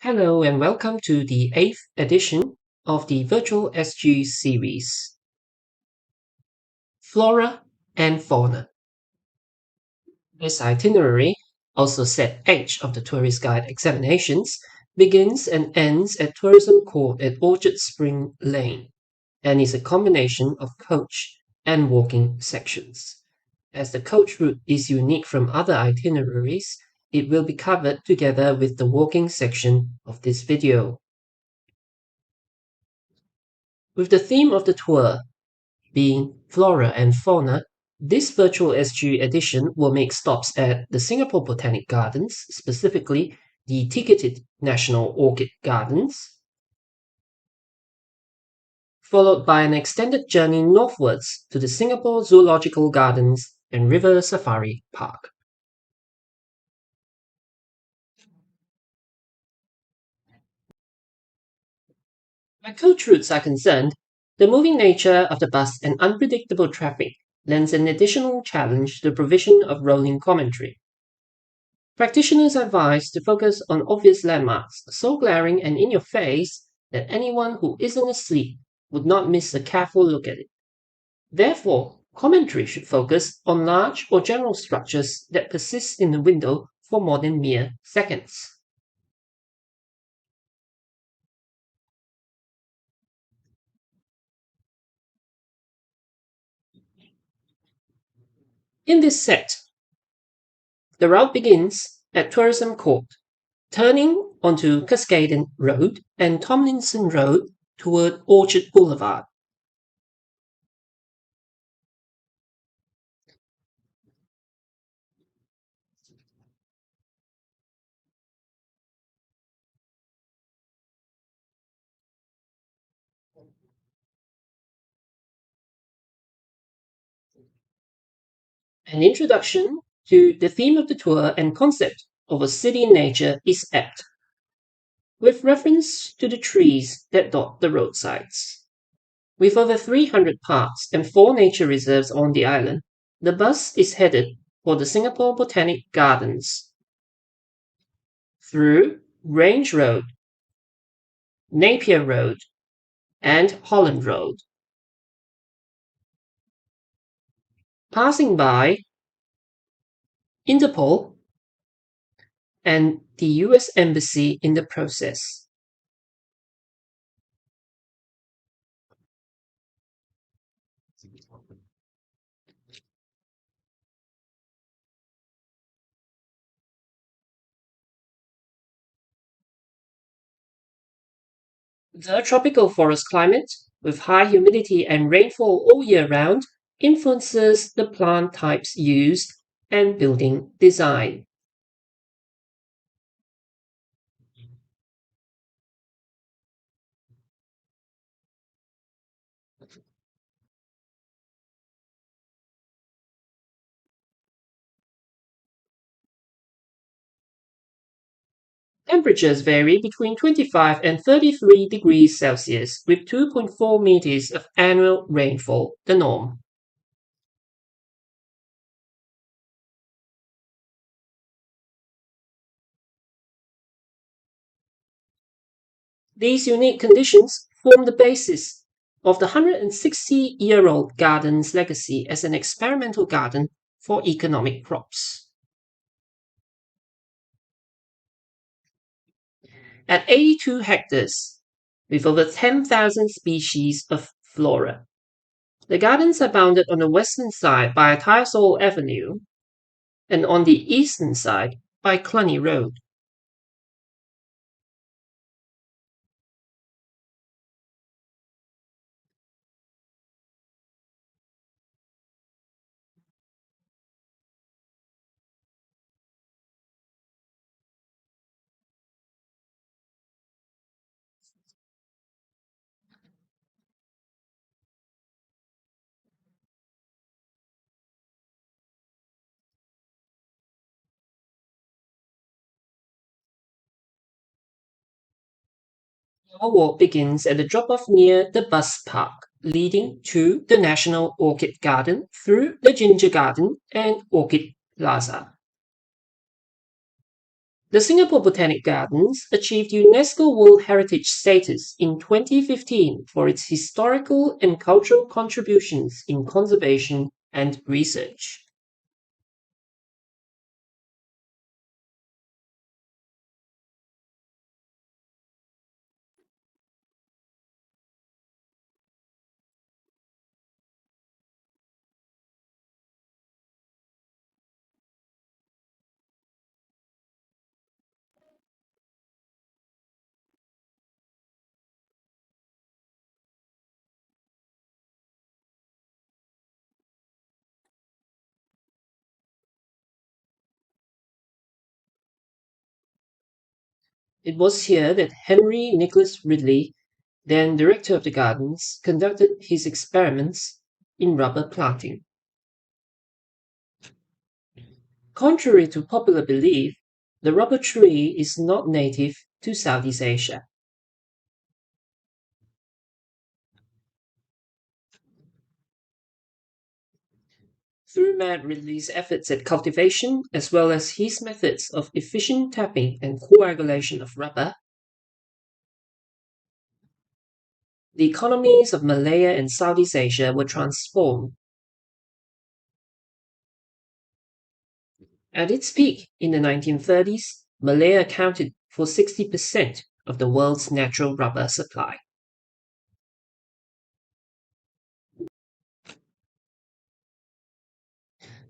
Hello and welcome to the 8th edition of the Virtual SG series, Flora and Fauna. This itinerary, also set H of the tourist guide examinations, begins and ends at Tourism Court at Orchard Spring Lane and is a combination of coach and walking sections. As the coach route is unique from other itineraries, it will be covered together with the walking section of this video. With the theme of the tour being Flora and Fauna, this virtual SG edition will make stops at the Singapore Botanic Gardens, specifically the ticketed National Orchid Gardens, followed by an extended journey northwards to the Singapore Zoological Gardens and River Safari Park. Where coach routes are concerned, the moving nature of the bus and unpredictable traffic lends an additional challenge to the provision of rolling commentary. Practitioners advise to focus on obvious landmarks, so glaring and in your face that anyone who isn't asleep would not miss a careful look at it. Therefore, commentary should focus on large or general structures that persist in the window for more than mere seconds. In this set, the route begins at Tourism Court, turning onto Cascade Road and Tomlinson Road toward Orchard Boulevard. An introduction to the theme of the tour and concept of a city in nature is apt, with reference to the trees that dot the roadsides. With over 300 parks and 4 nature reserves on the island, the bus is headed for the Singapore Botanic Gardens through Range Road, Napier Road, and Holland Road, passing by Interpol and the US Embassy in the process. The tropical forest climate, with high humidity and rainfall all year round, influences the plant types used and building design. Temperatures vary between 25 and 33 degrees Celsius, with 2.4 meters of annual rainfall the norm. These unique conditions form the basis of the 160-year-old garden's legacy as an experimental garden for economic crops. At 82 hectares, with over 10,000 species of flora, the gardens are bounded on the western side by Tyersall Avenue and on the eastern side by Cluny Road. Our walk begins at the drop-off near the bus park, leading to the National Orchid Garden through the Ginger Garden and Orchid Plaza. The Singapore Botanic Gardens achieved UNESCO World Heritage status in 2015 for its historical and cultural contributions in conservation and research. It was here that Henry Nicholas Ridley, then director of the gardens, conducted his experiments in rubber planting. Contrary to popular belief, the rubber tree is not native to Southeast Asia. Through Matt Ridley's efforts at cultivation, as well as his methods of efficient tapping and coagulation of rubber, the economies of Malaya and Southeast Asia were transformed. At its peak in the 1930s, Malaya accounted for 60% of the world's natural rubber supply.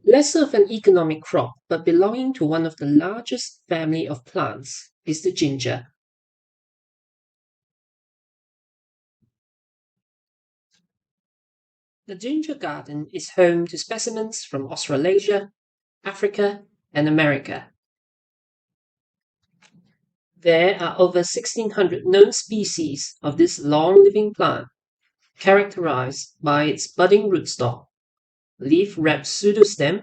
Less of an economic crop, but belonging to one of the largest family of plants, is the ginger. The ginger garden is home to specimens from Australasia, Africa, and America. There are over 1,600 known species of this long-living plant, characterized by its budding rootstock, leaf-wrapped pseudostem,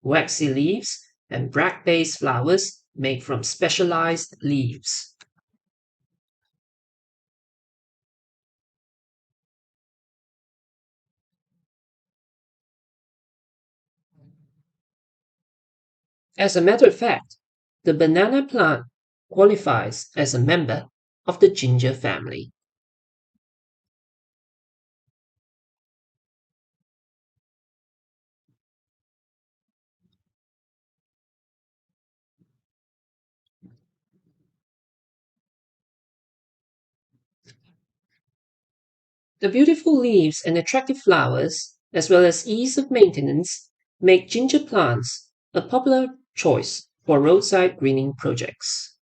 waxy leaves, and bracts-based flowers made from specialized leaves. As a matter of fact, the banana plant qualifies as a member of the ginger family. The beautiful leaves and attractive flowers, as well as ease of maintenance, make ginger plants a popular choice for roadside greening projects.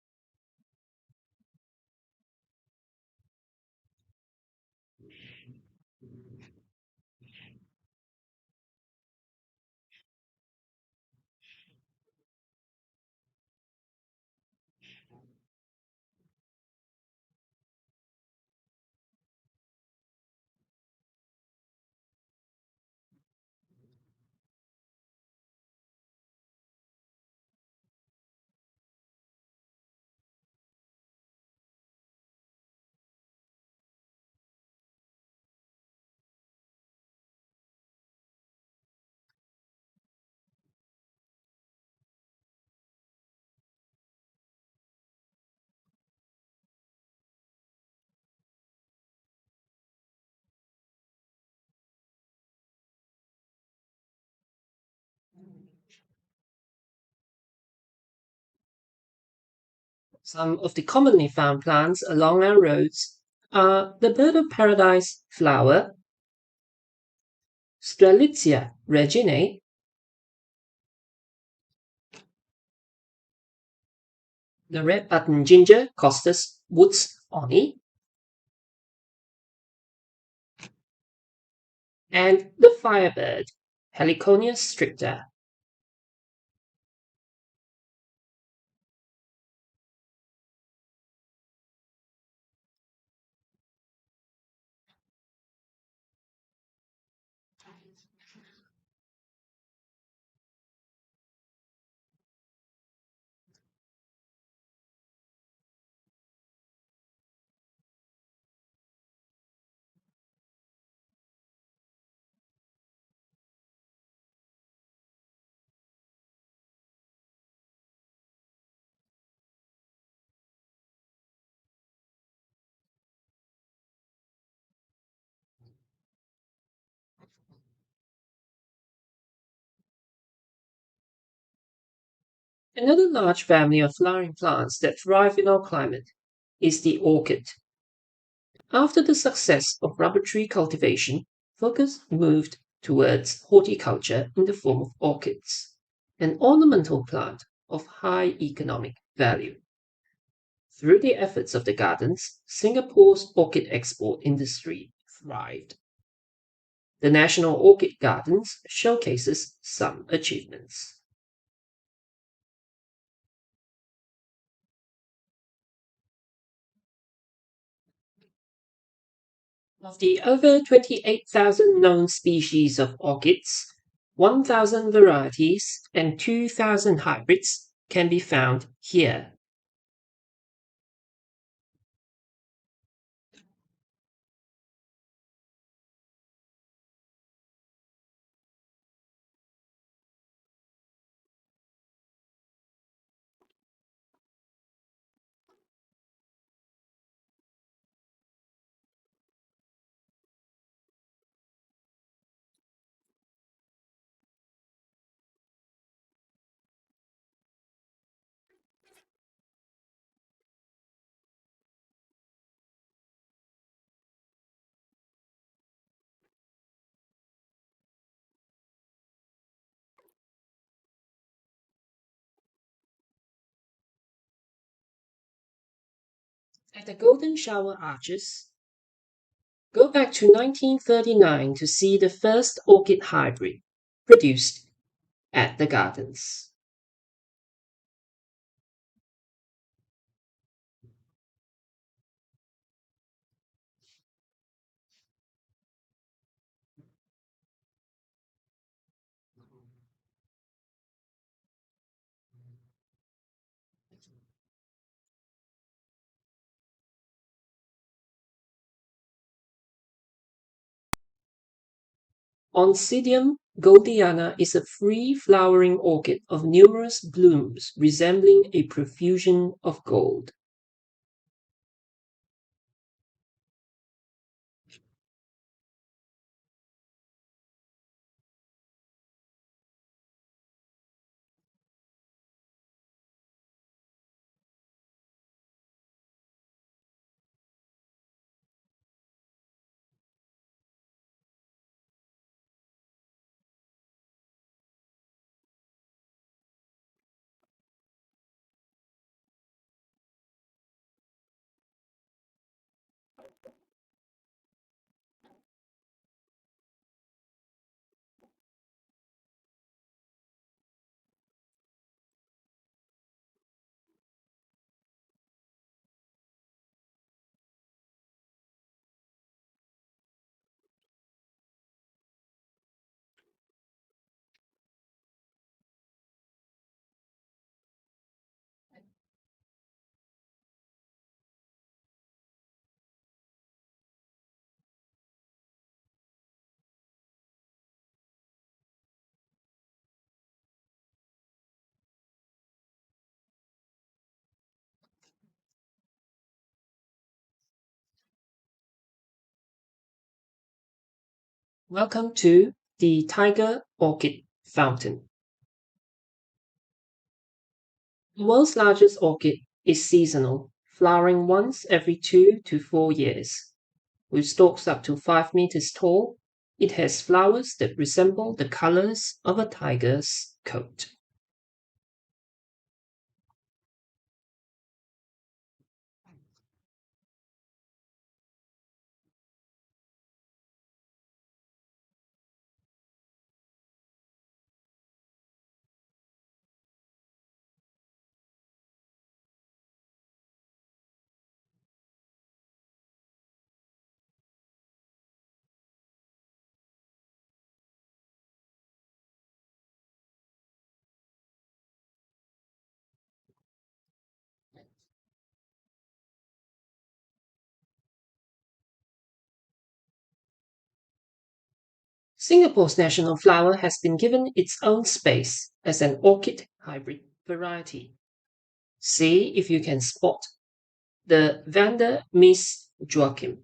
Some of the commonly found plants along our roads are the bird of paradise flower, Strelitzia reginae, the red button ginger, Costus woods oni, and the firebird, Heliconia stricta. Another large family of flowering plants that thrive in our climate is the orchid. After the success of rubber tree cultivation, focus moved towards horticulture in the form of orchids, an ornamental plant of high economic value. Through the efforts of the gardens, Singapore's orchid export industry thrived. The National Orchid Gardens showcases some achievements. Of the over 28,000 known species of orchids, 1,000 varieties and 2,000 hybrids can be found here. At the Golden Shower Arches, go back to 1939 to see the first orchid hybrid produced at the gardens. Oncidium goldiana is a free-flowering orchid of numerous blooms resembling a profusion of gold. Welcome to the Tiger Orchid Fountain. The world's largest orchid is seasonal, flowering once every 2 to 4 years. With stalks up to 5 meters tall, it has flowers that resemble the colors of a tiger's coat. Singapore's national flower has been given its own space as an orchid hybrid variety. See if you can spot the Vanda Miss Joachim.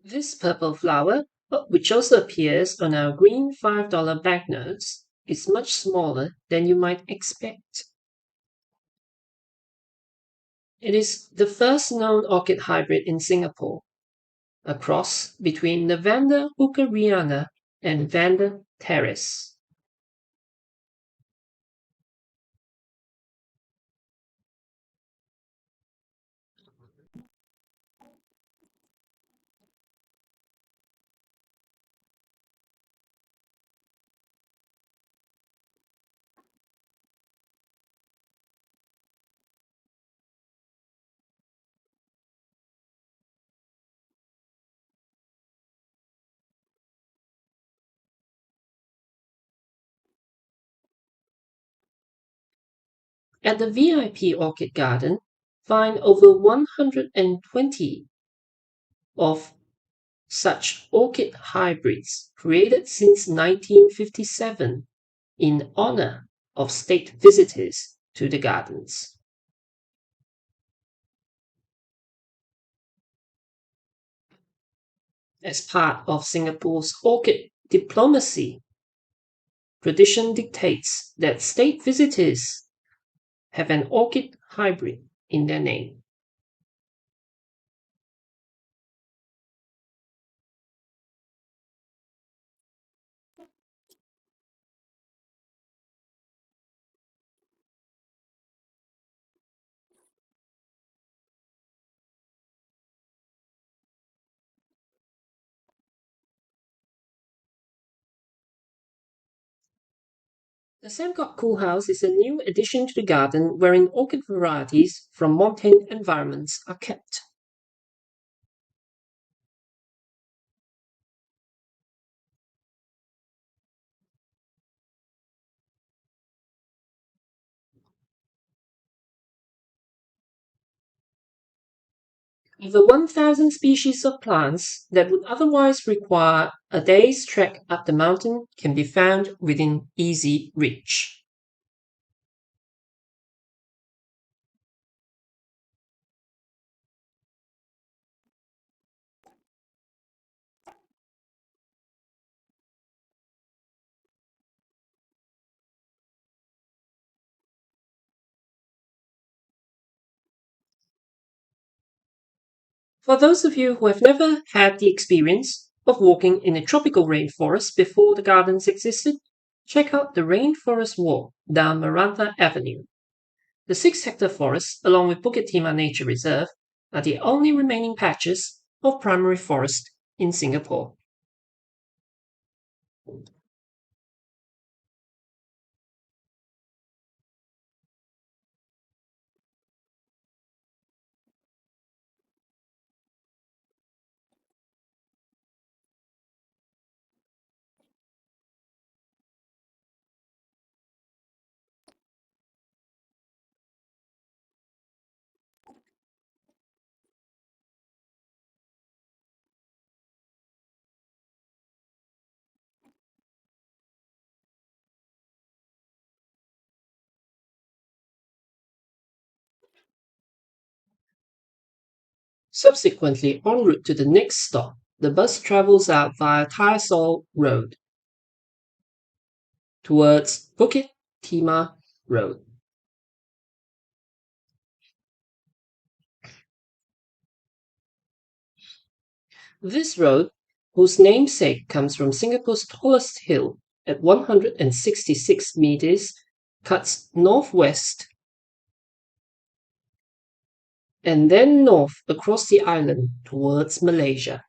This purple flower, which also appears on our green $5 banknotes, is much smaller than you might expect. It is the first known orchid hybrid in Singapore, a cross between the Vanda hookeriana and Vanda terrace. At the VIP Orchid Garden, find over 120 of such orchid hybrids created since 1957 in honor of state visitors to the gardens. As part of Singapore's orchid diplomacy, tradition dictates that state visitors have an orchid hybrid in their name. The Samgok Cool House is a new addition to the garden wherein orchid varieties from montane environments are kept. Over 1,000 species of plants that would otherwise require a day's trek up the mountain can be found within easy reach. For those of you who have never had the experience of walking in a tropical rainforest before the gardens existed, check out the Rainforest Walk down Marantha Avenue. The 6-hectare forest, along with Bukit Timah Nature Reserve, are the only remaining patches of primary forest in Singapore. Subsequently, en route to the next stop, the bus travels out via Tyersall Road towards Bukit Timah Road. This road, whose namesake comes from Singapore's tallest hill at 166 meters, cuts northwest and then north across the island towards Malaysia.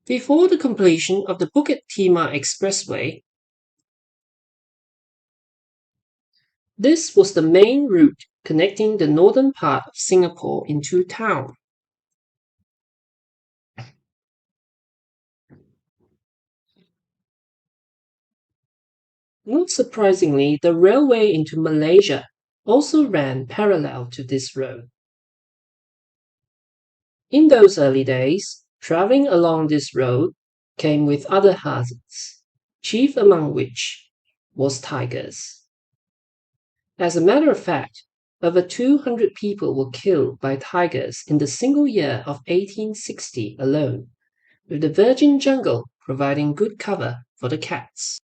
Before the completion of the Bukit Timah Expressway, this was the main route connecting the northern part of Singapore into town. Not surprisingly, the railway into Malaysia also ran parallel to this road. In those early days, traveling along this road came with other hazards, chief among which was tigers. As a matter of fact, Over 200 people were killed by tigers in the single year of 1860 alone, with the virgin jungle providing good cover for the cats.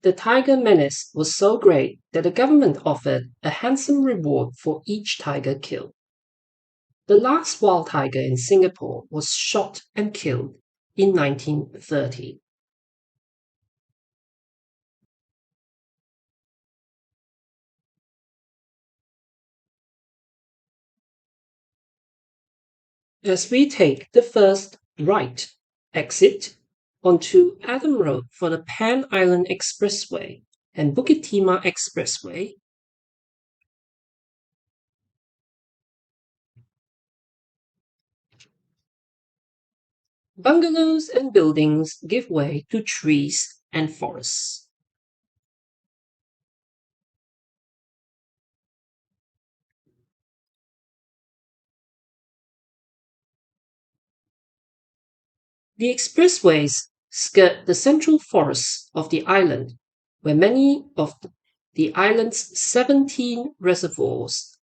The tiger menace was so great that the government offered a handsome reward for each tiger killed. The last wild tiger in Singapore was shot and killed in 1930. As we take the first right exit onto Adam Road for the Pan Island Expressway and Bukit Timah Expressway, bungalows and buildings give way to trees and forests. The expressways skirt the central forests of the island, where many of the island's 17 reservoirs.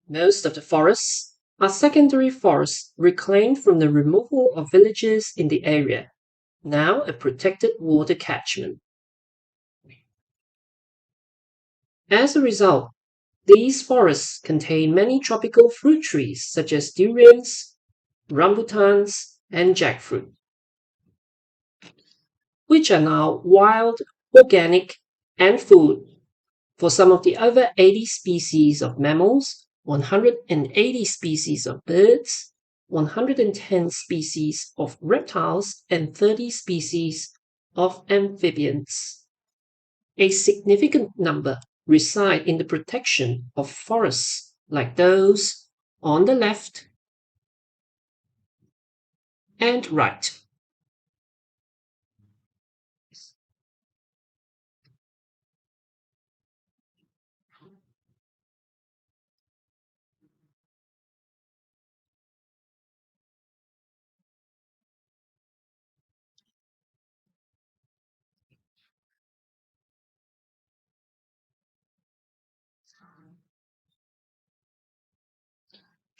Most of the forests are secondary forests reclaimed from the removal of villages in the area, now a protected water catchment. As a result, these forests contain many tropical fruit trees such as durians, rambutans, and jackfruit, which are now wild, organic, and food for some of the over 80 species of mammals, 180 species of birds, 110 species of reptiles, and 30 species of amphibians. A significant number reside in the protection of forests like those on the left and right.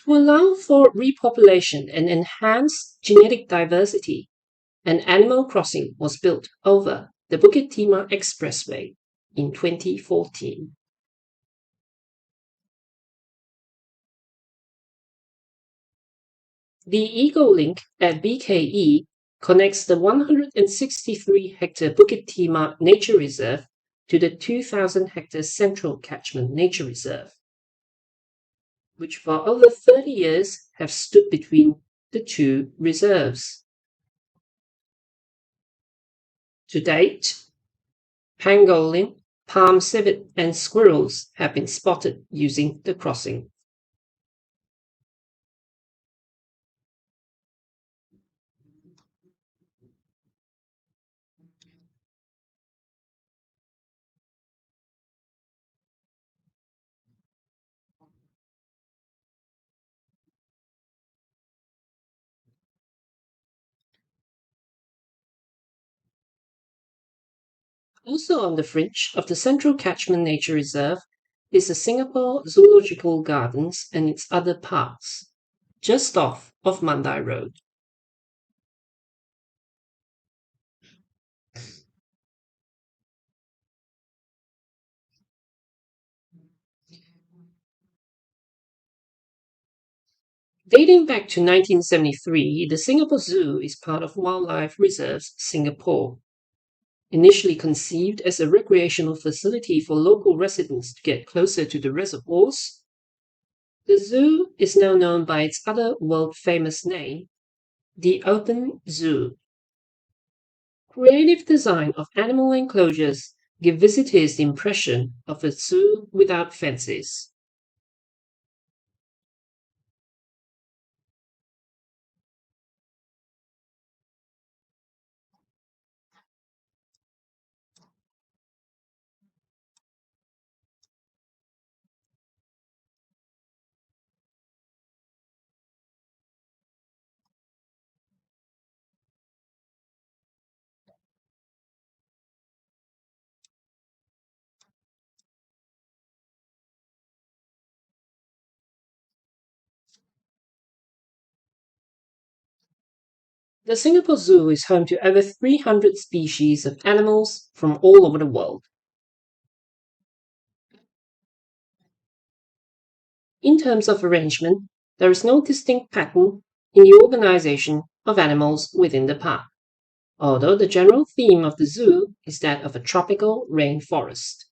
To allow for repopulation and enhance genetic diversity, an animal crossing was built over the Bukit Timah Expressway in 2014. The Eco-Link at BKE connects the 163-hectare Bukit Timah Nature Reserve to the 2,000-hectare Central Catchment Nature Reserve, which for over 30 years have stood between the two reserves. To date, pangolin, palm civet, and squirrels have been spotted using the crossing. Also on the fringe of the Central Catchment Nature Reserve is the Singapore Zoological Gardens and its other parks, just off of Mandai Road. Dating back to 1973, the Singapore Zoo is part of Wildlife Reserves Singapore. Initially conceived as a recreational facility for local residents to get closer to the reservoirs, the zoo is now known by its other world-famous name, the Open Zoo. Creative design of animal enclosures give visitors the impression of a zoo without fences. The Singapore Zoo is home to over 300 species of animals from all over the world. In terms of arrangement, there is no distinct pattern in the organization of animals within the park, although the general theme of the zoo is that of a tropical rainforest.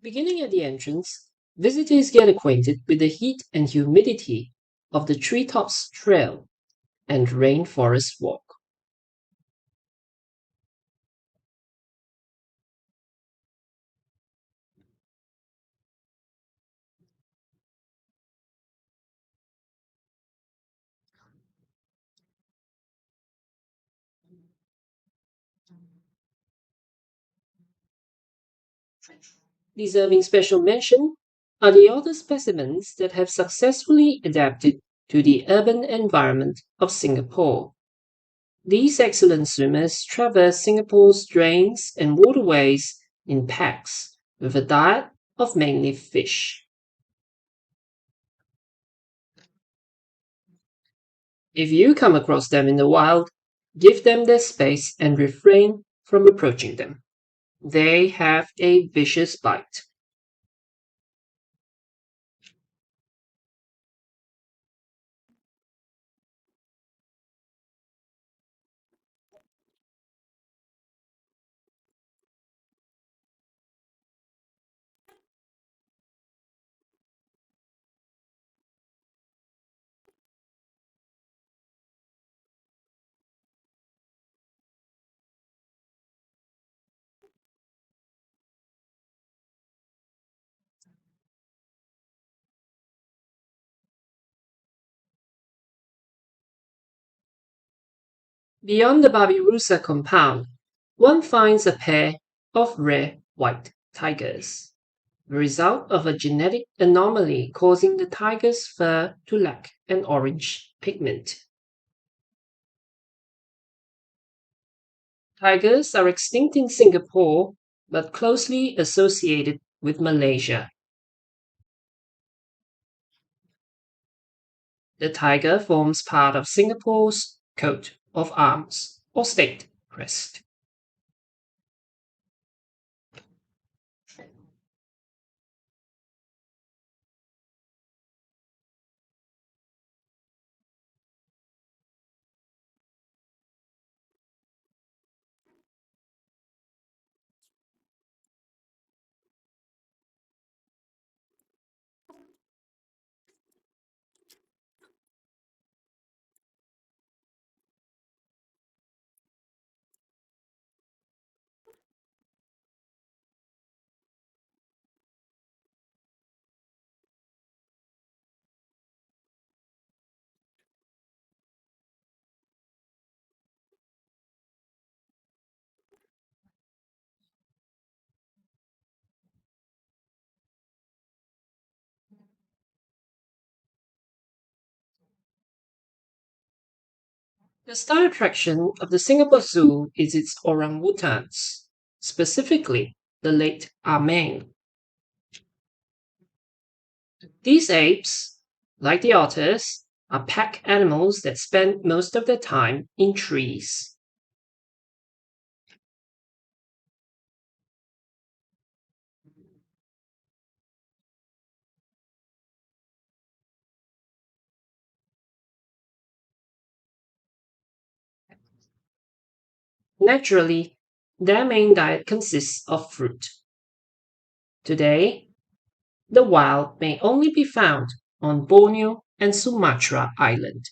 Beginning at the entrance, visitors get acquainted with the heat and humidity of the Treetops Trail and Rainforest Walk. Deserving special mention are the other specimens that have successfully adapted to the urban environment of Singapore. These excellent swimmers traverse Singapore's drains and waterways in packs with a diet of mainly fish. If you come across them in the wild, give them their space and refrain from approaching them. They have a vicious bite. Beyond the Babirusa compound, one finds a pair of rare white tigers, the result of a genetic anomaly causing the tiger's fur to lack an orange pigment. Tigers are extinct in Singapore but closely associated with Malaysia. The tiger forms part of Singapore's coat of arms or state crest. The star attraction of the Singapore Zoo is its orangutans, specifically the late Ameng. These apes, like the otters, are pack animals that spend most of their time in trees. Naturally, their main diet consists of fruit. Today, the wild may only be found on Borneo and Sumatra Island.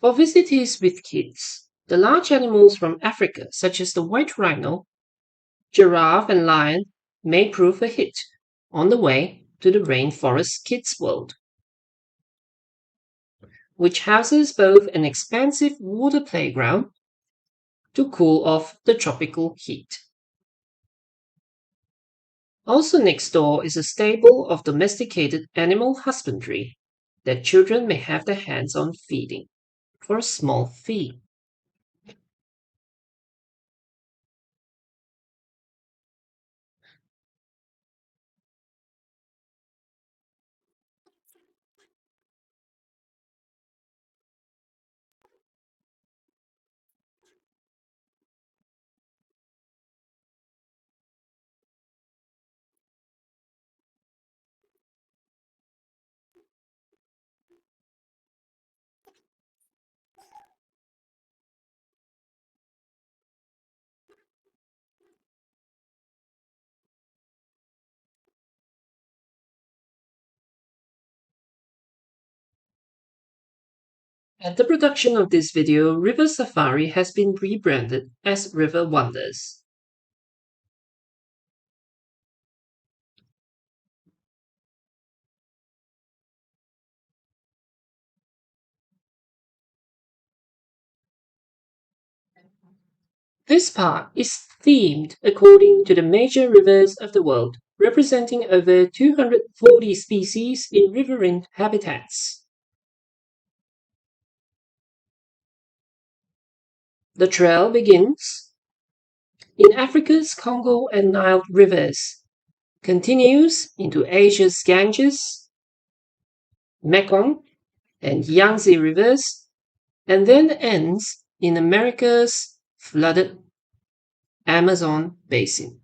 For visitors with kids, the large animals from Africa, such as the white rhino, giraffe, and lion, may prove a hit on the way to the Rainforest Kids World, which houses both an expansive water playground to cool off the tropical heat. Also next door is a stable of domesticated animal husbandry that children may have their hands on feeding for a small fee. At the production of this video, River Safari has been rebranded as River Wonders. This park is themed according to the major rivers of the world, representing over 240 species in riverine habitats. The trail begins in Africa's Congo and Nile rivers, continues into Asia's Ganges, Mekong, and Yangtze rivers, and then ends in America's flooded Amazon basin.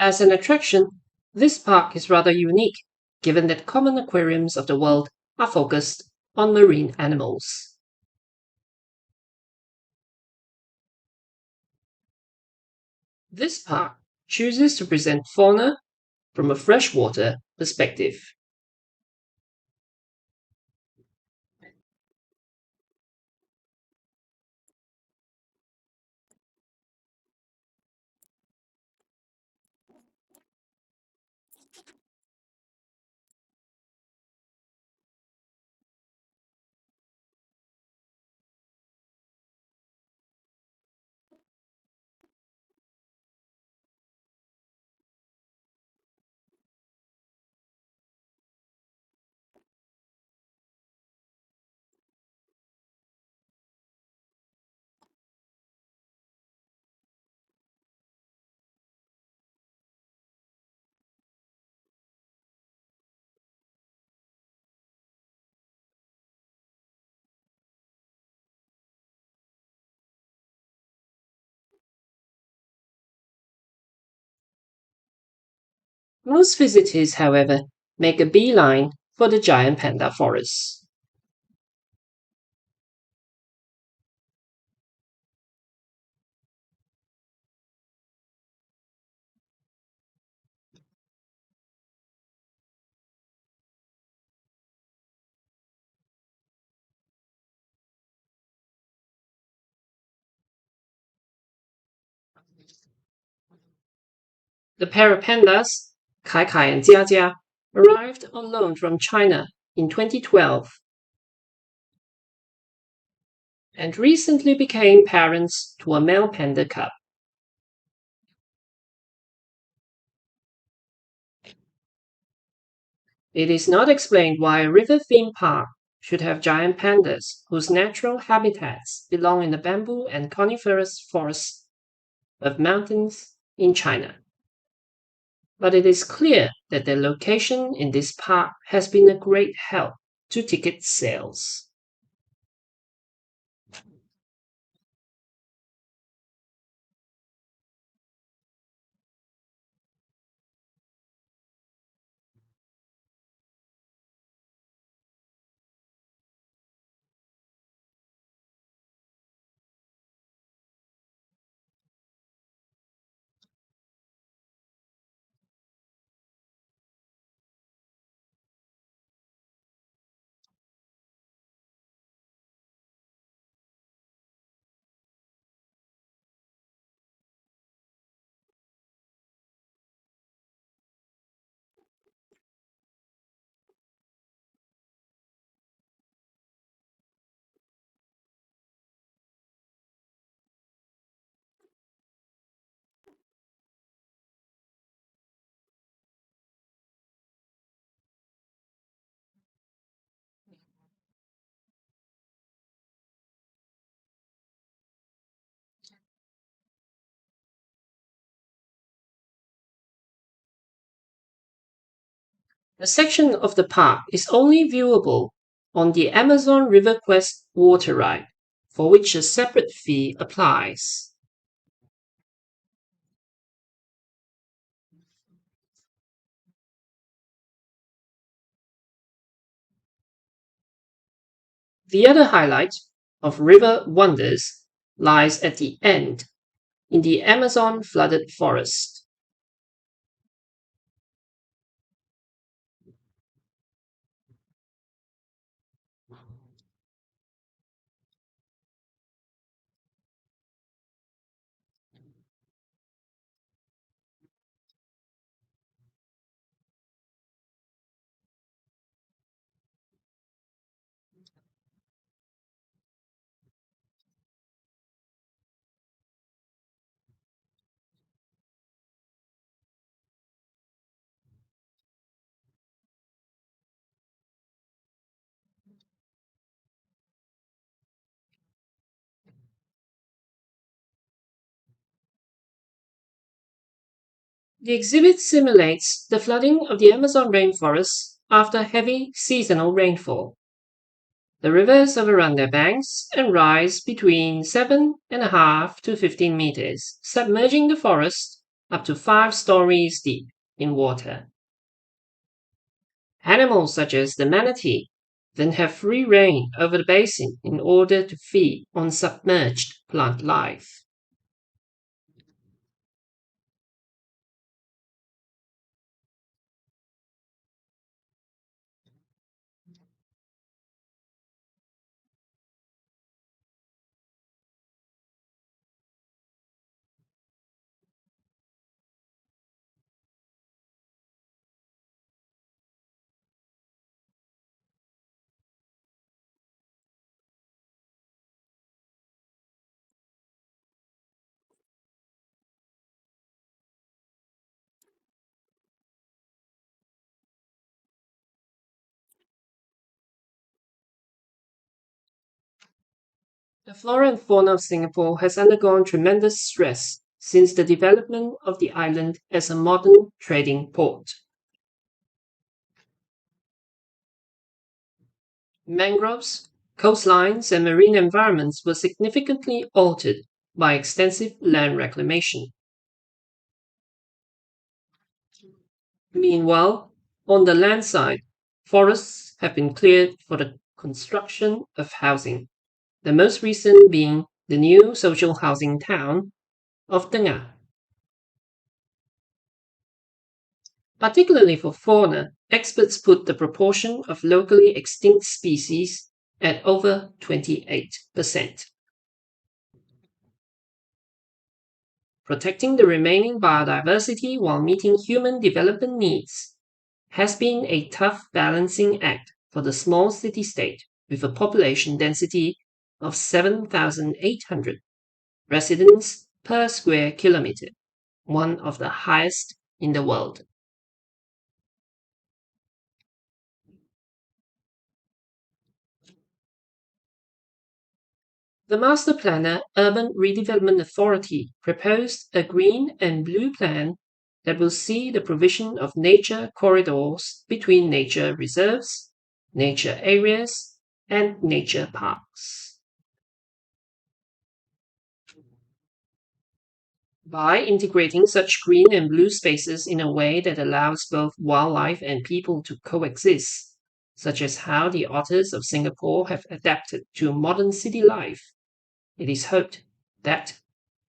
As an attraction, this park is rather unique, given that common aquariums of the world are focused on marine animals. This park chooses to present fauna from a freshwater perspective. Most visitors, however, make a beeline for the giant panda forests. The pair pandas, Kai Kai and Jia Jia, arrived on loan from China in 2012 and recently became parents to a male panda cub. It is not explained why a river theme park should have giant pandas whose natural habitats belong in the bamboo and coniferous forests of mountains in China. But it is clear that their location in this park has been a great help to ticket sales. A section of the park is only viewable on the Amazon River Quest water ride, for which a separate fee applies. The other highlight of River Wonders lies at the end, in the Amazon flooded forest. The exhibit simulates the flooding of the Amazon rainforest after heavy seasonal rainfall. The rivers overrun their banks and rise between 7.5 to 15 meters, submerging the forest up to 5 stories deep in water. Animals such as the manatee then have free rein over the basin in order to feed on submerged plant life. The flora and fauna of Singapore has undergone tremendous stress since the development of the island as a modern trading port. Mangroves, coastlines, and marine environments were significantly altered by extensive land reclamation. Meanwhile, on the land side, forests have been cleared for the construction of housing, the most recent being the new social housing town of Tengah. Particularly for fauna, experts put the proportion of locally extinct species at over 28%. Protecting the remaining biodiversity while meeting human development needs has been a tough balancing act for the small city-state with a population density of 7,800 residents per square kilometer, one of the highest in the world. The Master Planner Urban Redevelopment Authority proposed a green and blue plan that will see the provision of nature corridors between nature reserves, nature areas, and nature parks. By integrating such green and blue spaces in a way that allows both wildlife and people to coexist, such as how the otters of Singapore have adapted to modern city life, it is hoped that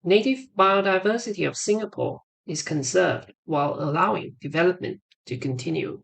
native biodiversity of Singapore is conserved while allowing development to continue.